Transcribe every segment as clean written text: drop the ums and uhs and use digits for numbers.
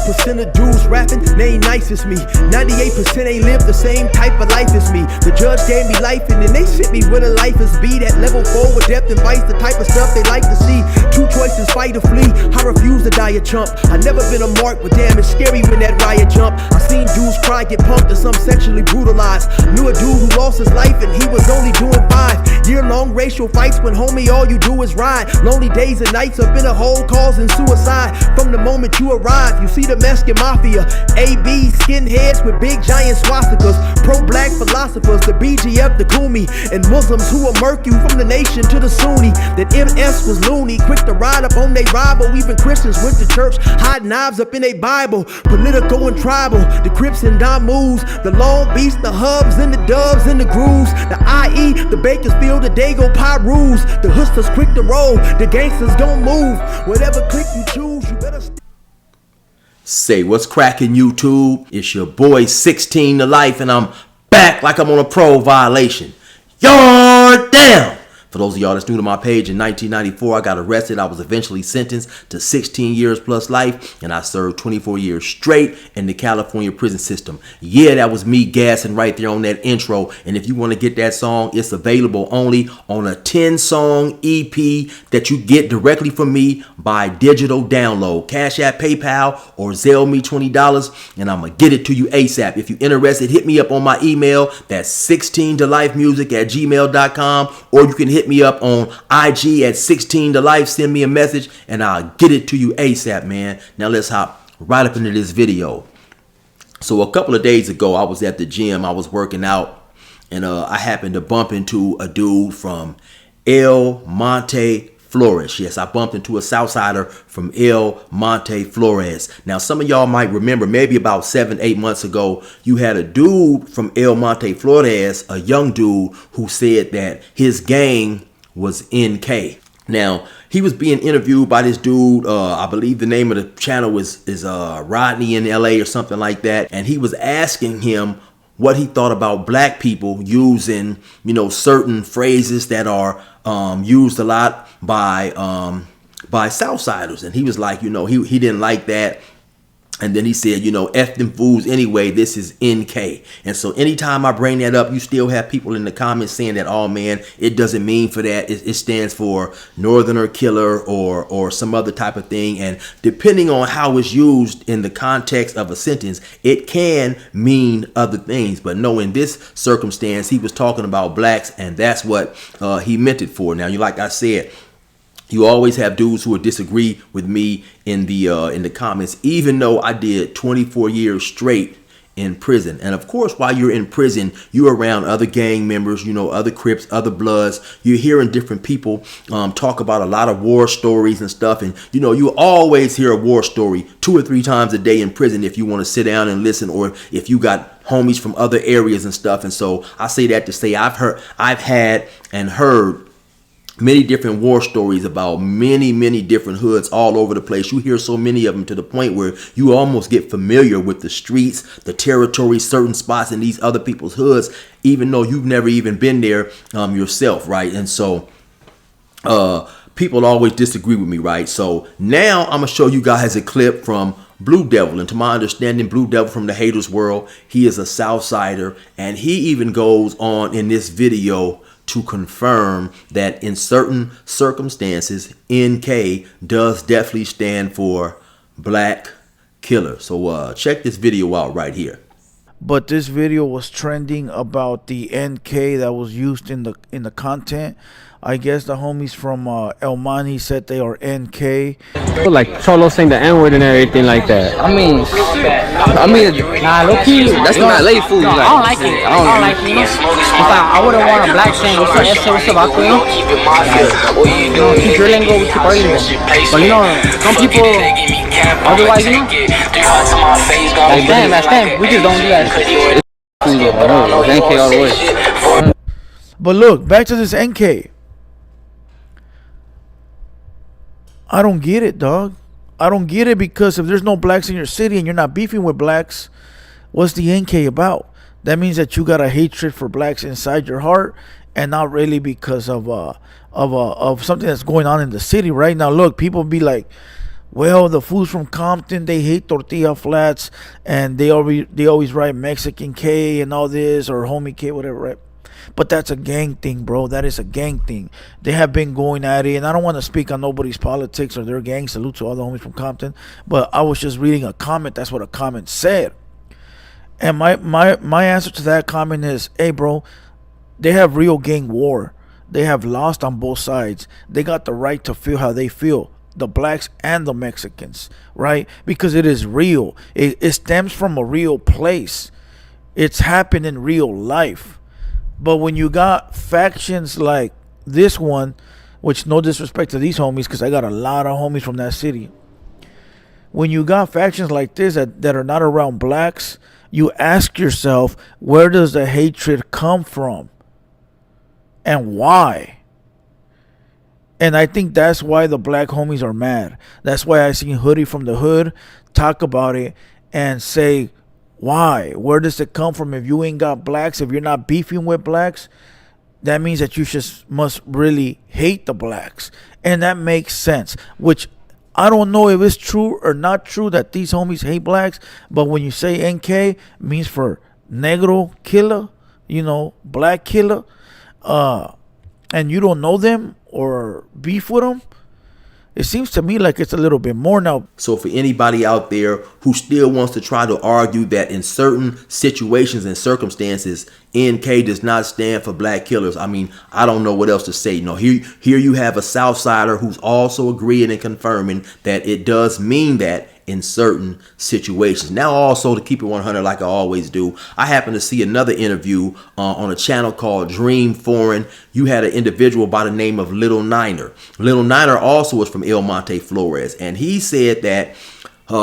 1% of dudes rapping, they ain't nice as me. 98% ain't live the same type of life as me. The judge gave me life and then they sent me where the life is be. That level 4 with depth and vice, the type of stuff they like to see. Two choices, fight or flee. I refuse to die a chump. I never been a mark, but damn, it's scary when that riot jump. I seen dudes cry, get pumped, and some sexually brutalized. Knew a dude who lost his life and he was only doing 5 year-long racial fights when homie all you do is ride. Lonely days and nights up in a hole causing suicide. From the moment you arrive, you see the Mexican mafia, AB skinheads with big giant swastikas, pro-black philosophers, the BGF, the Kumi, and Muslims who will murk you from the nation to the Sunni. That MS was loony, quick to ride up on they rival. Even Christians went to church, hide knives up in a Bible. Political and tribal, the Crips and Damus, the Long Beach, the Hubs and the Dubs and the Grooves, the IE, the Bakersfield, the Dago Pyrus, the hustlers quick to roll, the gangsters don't move. Whatever click you choose, you better Say what's cracking, YouTube? It's your boy 16 to life, and I'm back like I'm on a pro violation. You're down. For those of y'all that's new to my page, in 1994, I got arrested. I was eventually sentenced to 16 years plus life, and I served 24 years straight in the California prison system. Yeah, that was me gassing right there on that intro. And if you want to get that song, it's available only on a 10-song EP that you get directly from me by digital download. Cashapp, PayPal, or Zelle me $20, and I'm going to get it to you ASAP. If you're interested, hit me up on my email. That's 16tolifemusic@gmail.com, or you can hit me up on IG at 16tolife. Send me a message and I'll get it to you ASAP, man. Now let's hop right up into this video. So a couple of days ago, I was at the gym. I was working out, and I happened to bump into a dude from Monte, Flores. Yes, I bumped into a Southsider from Monte, Flores. Now, some of y'all might remember, maybe about 7-8 months ago, you had a dude from Monte, Flores, a young dude, who said that his gang was NK. Now, he was being interviewed by this dude. I believe the name of the channel is Rodney in LA or something like that. And he was asking him what he thought about black people using, certain phrases that are used a lot by Southsiders. And he was like, he didn't like that. And then he said, F them fools anyway, this is NK. And so anytime I bring that up, you still have people in the comments saying that, oh man, it doesn't mean for that. It stands for Northerner Killer or some other type of thing. And depending on how it's used in the context of a sentence, it can mean other things. But no, in this circumstance, he was talking about blacks, and that's what he meant it for. Now, like I said, you always have dudes who will disagree with me in the comments, even though I did 24 years straight in prison. And of course, while you're in prison, you're around other gang members, other Crips, other Bloods. You're hearing different people talk about a lot of war stories and stuff. And, you always hear a war story 2 or 3 times a day in prison if you want to sit down and listen, or if you got homies from other areas and stuff. And so I say that to say I've had and heard many different war stories about many different hoods all over the place. You hear so many of them to the point where you almost get familiar with the streets, the territory, certain spots in these other people's hoods, even though you've never even been there yourself, right? And so people always disagree with me, right? So now I'm gonna show you guys a clip from Blue Devil. And to my understanding, Blue Devil from the Haters World, he is a Southsider, and he even goes on in this video to confirm that in certain circumstances, NK does definitely stand for Black Killer. So check this video out right here. But this video was trending about the NK that was used in the content. I guess the homies from El Mani said they are NK. Like Cholo saying the N-word and everything like that. I mean, nah, low key, that's not late food. I don't like it. I don't like it. If I wouldn't want a black saying, what's up, what's up, Aquino? Keep your lingo, we keep our lingo. But some people, otherwise, like damn, we just don't do that. NK all the way. But look, back to this NK. I don't get it, dog. I don't get it, because if there's no blacks in your city and you're not beefing with blacks, what's the NK about? That means that you got a hatred for blacks inside your heart, and not really because of something that's going on in the city right now. Look, people be like, well, the fools from Compton, they hate tortilla flats, and they always write Mexican K and all this, or homie K, whatever, right? But that's a gang thing, bro. That is a gang thing. They have been going at it, and I don't want to speak on nobody's politics or their gang. Salute to all the homies from Compton. But I was just reading a comment. That's what a comment said. And my answer to that comment is, hey, bro, they have real gang war. They have lost on both sides. They got the right to feel how they feel, the blacks and the Mexicans, right? Because it is real. It stems from a real place. It's happened in real life. But when you got factions like this one, which no disrespect to these homies, because I got a lot of homies from that city. When you got factions like this that are not around blacks, you ask yourself, where does the hatred come from? And why? And I think that's why the black homies are mad. That's why I seen Hoodie from the Hood talk about it and say, why? Where does it come from? If you ain't got blacks, if you're not beefing with blacks, that means that you just must really hate the blacks. And that makes sense. Which I don't know if it's true or not true that these homies hate blacks. But when you say NK, it means for negro killer, black killer. And you don't know them or beef with them, it seems to me like it's a little bit more now. So for anybody out there who still wants to try to argue that in certain situations and circumstances, NK does not stand for black killers, I mean, I don't know what else to say. Here you have a Southsider who's also agreeing and confirming that it does mean that in certain situations. Now, also, to keep it 100 like I always do, I happened to see another interview on a channel called Dream Foreign. You had an individual by the name of Little Niner. Little Niner also was from Monte, Flores, and he said that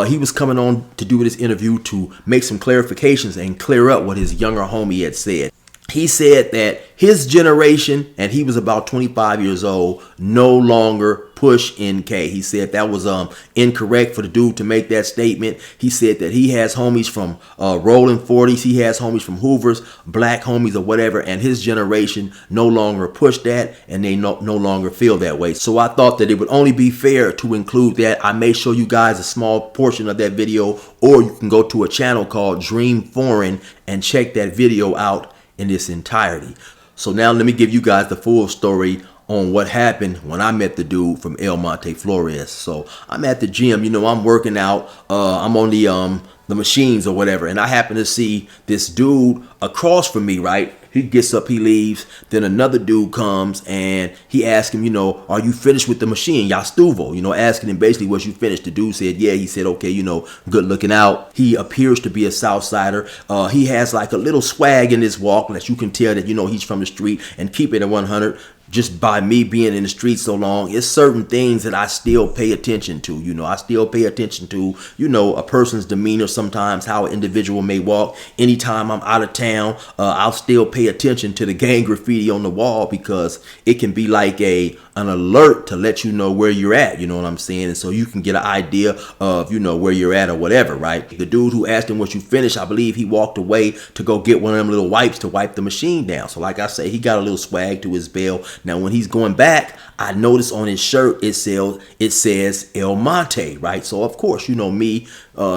he was coming on to do this interview to make some clarifications and clear up what his younger homie had said. He said that his generation, and he was about 25 years old, no longer push NK. He said that was incorrect for the dude to make that statement. He said that he has homies from Rolling 40s. He has homies from Hoovers, black homies or whatever, and his generation no longer push that, and they no longer feel that way. So I thought that it would only be fair to include that. I may show you guys a small portion of that video, or you can go to a channel called Dream Foreign and check that video out in its entirety. So now let me give you guys the full story on what happened when I met the dude from Monte, Flores. So I'm at the gym, I'm working out, I'm on the machines or whatever, and I happen to see this dude across from me, right? He gets up, he leaves. Then another dude comes and he asks him, are you finished with the machine? Yastuvo, asking him basically, was you finished? The dude said, yeah. He said, okay, good looking out. He appears to be a Southsider. He has like a little swag in his walk that you can tell that, he's from the street. And keep it at 100. Just by me being in the street so long, it's certain things that I still pay attention to. I still pay attention to, a person's demeanor sometimes, how an individual may walk. Anytime I'm out of town, I'll still pay attention to the gang graffiti on the wall, because it can be like an alert to let you know where you're at, you know what I'm saying? And so you can get an idea of, where you're at or whatever, right? The dude who asked him, what you finished, I believe he walked away to go get one of them little wipes to wipe the machine down. So like I say, he got a little swag to his belt. Now, when he's going back, I noticed on his shirt, it says El Monte, right? So, of course, me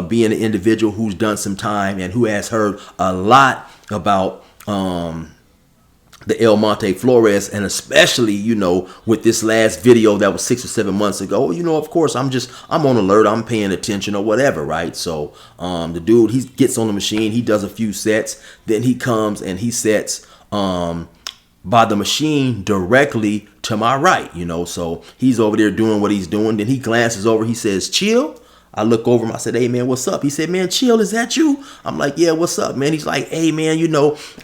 being an individual who's done some time and who has heard a lot about the Monte Flores, and especially, with this last video that was 6 or 7 months ago, of course, I'm on alert, I'm paying attention or whatever, right? So, the dude, he gets on the machine, he does a few sets, then he comes and he sets, by the machine directly to my right, so he's over there doing what he's doing. Then he glances over, he says, chill. I look over him, I said, hey man, what's up? He said, man, chill, is that you? I'm like, yeah, what's up, man? He's like, hey man,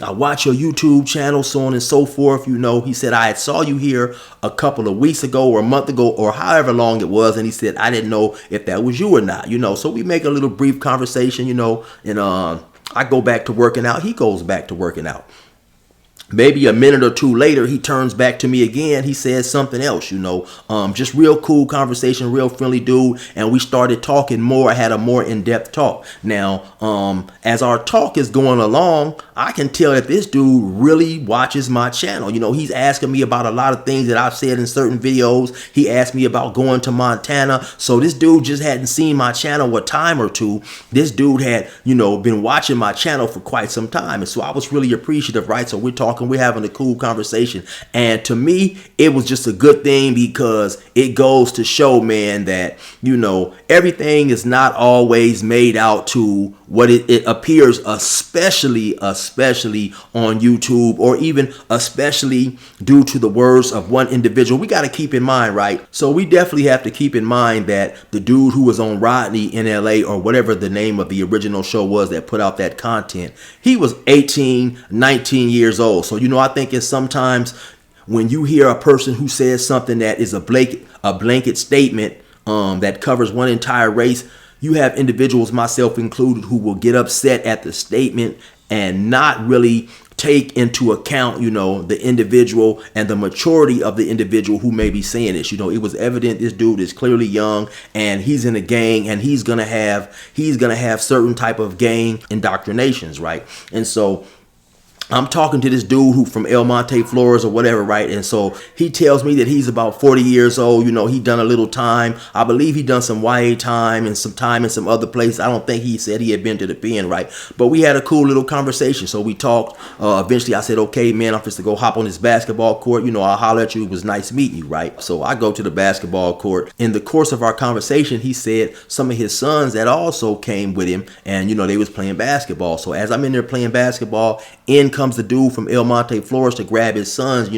I watch your YouTube channel, so on and so forth. He said, I saw you here a couple of weeks ago or a month ago or however long it was, and he said, I didn't know if that was you or not, so we make a little brief conversation, and I go back to working out, he goes back to working out. Maybe a minute or two later, he turns back to me again. He says something else, just real cool conversation, real friendly dude. And we started talking more. I had a more in-depth talk. Now, as our talk is going along, I can tell that this dude really watches my channel. He's asking me about a lot of things that I've said in certain videos. He asked me about going to Montana. So this dude just hadn't seen my channel a time or two. This dude had, been watching my channel for quite some time. And so I was really appreciative, right? So we're talking, we're having a cool conversation. And to me, it was just a good thing because it goes to show, man, that, everything is not always made out to what it appears, especially on YouTube, or even especially due to the words of one individual. We got to keep in mind, right? So we definitely have to keep in mind that the dude who was on Rodney in LA, or whatever the name of the original show was that put out that content, he was 18, 19 years old. So, I think it's sometimes when you hear a person who says something that is a blanket statement that covers one entire race, you have individuals, myself included, who will get upset at the statement and not really take into account, the individual and the maturity of the individual who may be saying this. It was evident this dude is clearly young and he's in a gang, and he's gonna have certain type of gang indoctrinations, right? And so I'm talking to this dude who from Monte, Flores, or whatever, right? And so he tells me that he's about 40 years old. He done a little time. I believe he done some YA time and some time in some other place. I don't think he said he had been to the pen, right? But we had a cool little conversation. So we talked. Eventually I said, okay, man, I'm just to go hop on this basketball court. I'll holler at you. It was nice meeting you, right? So I go to the basketball court. In the course of our conversation, he said some of his sons that also came with him, and, they was playing basketball. So as I'm in there playing basketball, in comes the dude from Monte, Flores to grab his sons.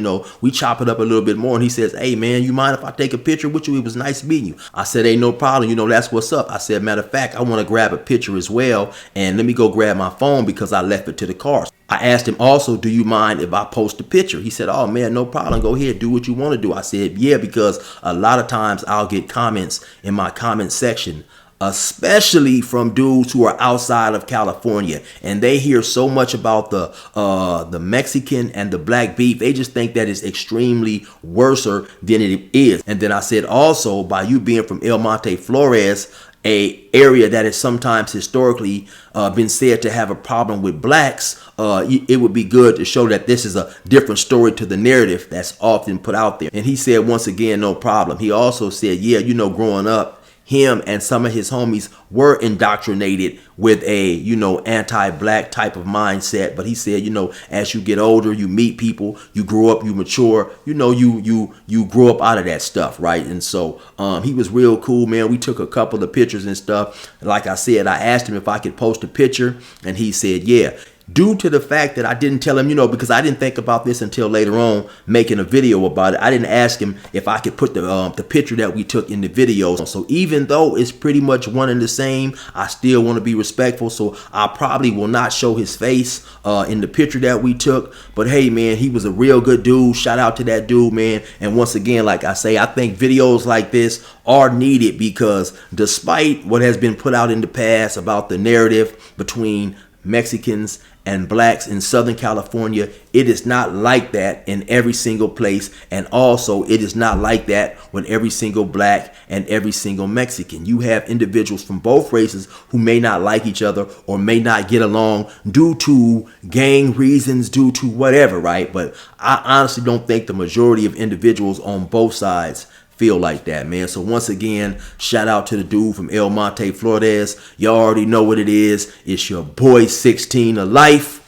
We chop it up a little bit more, and he says, hey man, you mind if I take a picture with you? It was nice meeting you. I said, ain't no problem. That's what's up. I said, matter of fact, I want to grab a picture as well, and let me go grab my phone because I left it to the car. I asked him also, do you mind if I post a picture? He said, oh man, no problem. Go ahead, do what you want to do. I said, yeah, because a lot of times I'll get comments in my comment section, especially from dudes who are outside of California, and they hear so much about the Mexican and the black beef. They just think that it's extremely worser than it is. And then I said also, by you being from Monte, Flores, a area that has sometimes historically been said to have a problem with blacks, it would be good to show that this is a different story to the narrative that's often put out there. And he said, once again, no problem. He also said, yeah, growing up, him and some of his homies were indoctrinated with a, anti-black type of mindset. But he said, as you get older, you meet people, you grow up, you mature, you grow up out of that stuff, right? And so he was real cool, man. We took a couple of pictures and stuff. Like I said, I asked him if I could post a picture, and he said, yeah. Due to the fact that I didn't tell him, because I didn't think about this until later on making a video about it. I didn't ask him if I could put the picture that we took in the video. So even though it's pretty much one and the same, I still want to be respectful. So I probably will not show his face in the picture that we took. But hey, man, he was a real good dude. Shout out to that dude, man. And once again, like I say, I think videos like this are needed because despite what has been put out in the past about the narrative between Mexicans and blacks in Southern California, it is not like that in every single place. And also it is not like that with every single black and every single Mexican. You have individuals from both races who may not like each other or may not get along due to gang reasons, due to whatever, right? But I honestly don't think the majority of individuals on both sides feel like that, man. So once again, shout out to the dude from Monte, Flores. You already know what it is. It's your boy 16 of Life.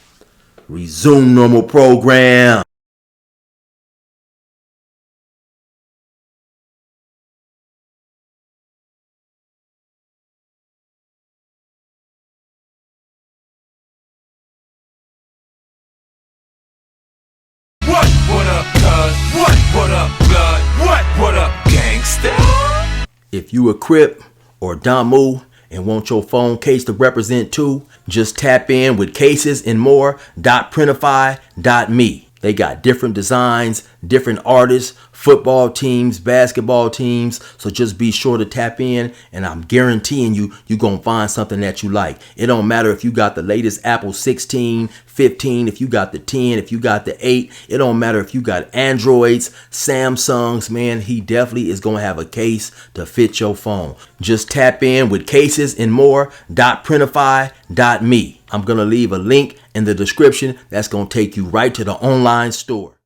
Resume normal program. What up, cuz? What up, blood? What up, gangsta? If you a Crip or Damu and want your phone case to represent too, just tap in with cases and more.printify.me. They got different designs, different artists, football teams, basketball teams. So just be sure to tap in, and I'm guaranteeing you're going to find something that you like. It don't matter if you got the latest Apple 16, 15, if you got the 10, if you got the 8. It don't matter if you got Androids, Samsungs, man. He definitely is going to have a case to fit your phone. Just tap in with cases and more. .printify.me. I'm going to leave a link in the description that's going to take you right to the online store.